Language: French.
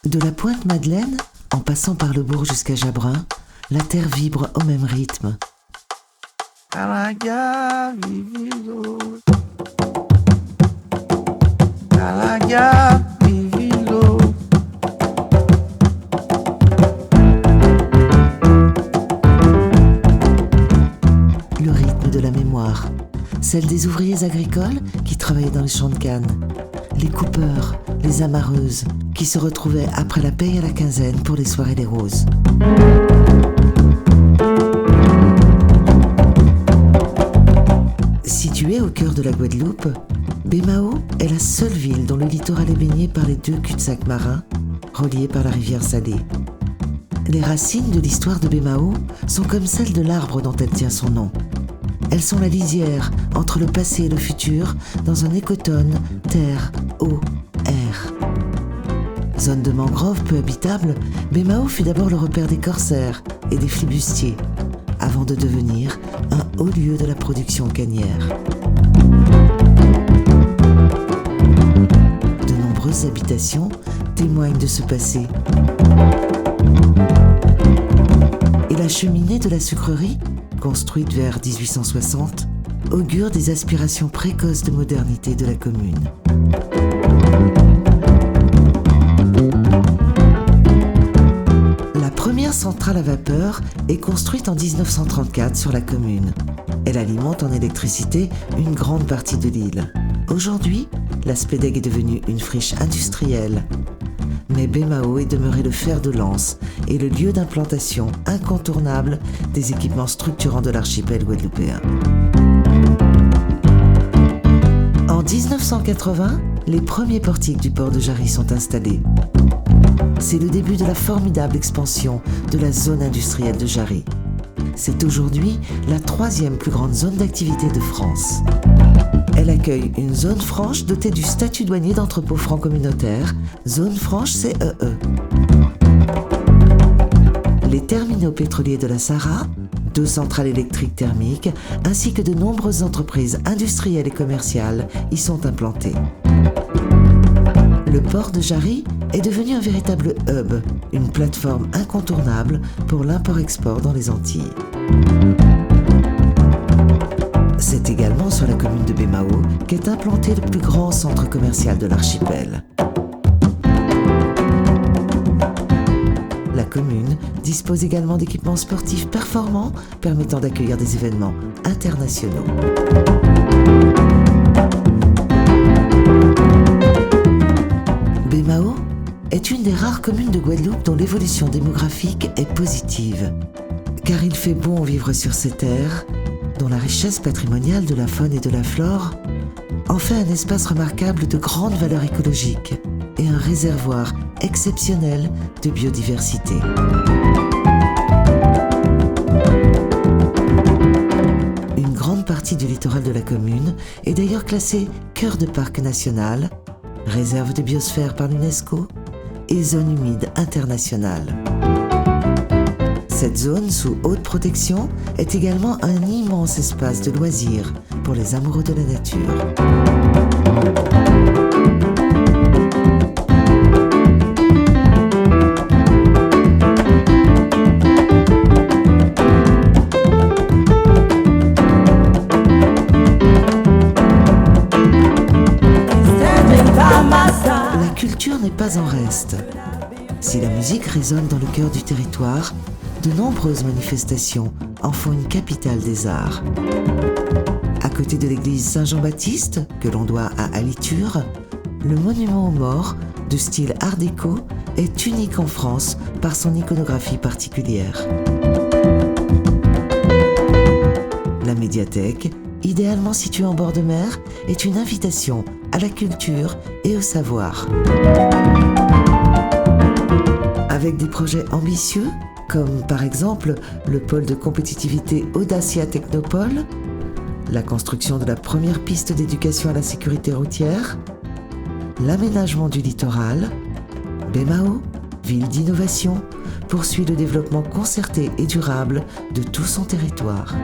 De la Pointe-Madeleine, en passant par le bourg jusqu'à Jabrun, la terre vibre au même rythme. Le rythme de la mémoire, celle des ouvriers agricoles qui travaillaient dans les champs de canne, les coupeurs, les amarreuses qui se retrouvaient après la paye à la quinzaine pour les soirées des roses. Située au cœur de la Guadeloupe, Baie-Mahault est la seule ville dont le littoral est baigné par les 2 cul-de-sac marins, reliés par la rivière Salée. Les racines de l'histoire de Baie-Mahault sont comme celles de l'arbre dont elle tient son nom. Elles sont la lisière entre le passé et le futur dans un écotone terre, eau, air. Zone de mangrove peu habitable, Baie-Mahault fut d'abord le repère des corsaires et des flibustiers, avant de devenir un haut lieu de la production cannière. De nombreuses habitations témoignent de ce passé. Et la cheminée de la sucrerie, construite vers 1860, augure des aspirations précoces de modernité de la commune. La première centrale à vapeur est construite en 1934 sur la commune. Elle alimente en électricité une grande partie de l'île. Aujourd'hui, la Spédègue est devenue une friche industrielle. Mais Baie-Mahault est demeuré le fer de lance et le lieu d'implantation incontournable des équipements structurants de l'archipel guadeloupéen. En 1980, les premiers portiques du port de Jarry sont installés. C'est le début de la formidable expansion de la zone industrielle de Jarry. C'est aujourd'hui la 3e plus grande zone d'activité de France. Elle accueille une zone franche dotée du statut douanier d'entrepôt franc-communautaire, zone franche CEE. Les terminaux pétroliers de la Sahara, 2 centrales électriques thermiques, ainsi que de nombreuses entreprises industrielles et commerciales y sont implantées. Le port de Jarry est devenu un véritable hub, une plateforme incontournable pour l'import-export dans les Antilles. C'est également sur la commune de Baie-Mahault qu'est implanté le plus grand centre commercial de l'archipel. La commune dispose également d'équipements sportifs performants permettant d'accueillir des événements internationaux. Baie-Mahault est une des rares communes de Guadeloupe dont l'évolution démographique est positive. Car il fait bon vivre sur ces terres, dont la richesse patrimoniale de la faune et de la flore en fait un espace remarquable de grande valeur écologique et un réservoir exceptionnel de biodiversité. Une grande partie du littoral de la commune est d'ailleurs classée cœur de parc national, réserve de biosphère par l'UNESCO et zone humide internationale. Cette zone sous haute protection est également un immense espace de loisirs pour les amoureux de la nature. La culture n'est pas en reste. Si la musique résonne dans le cœur du territoire, de nombreuses manifestations en font une capitale des arts. À côté de l'église Saint-Jean-Baptiste, que l'on doit à Aliture, le monument aux morts, de style art déco, est unique en France par son iconographie particulière. La médiathèque, idéalement située en bord de mer, est une invitation à la culture et au savoir. Avec des projets ambitieux, comme par exemple le pôle de compétitivité Audacia Technopole, la construction de la première piste d'éducation à la sécurité routière, l'aménagement du littoral, Baie-Mahault, ville d'innovation, poursuit le développement concerté et durable de tout son territoire.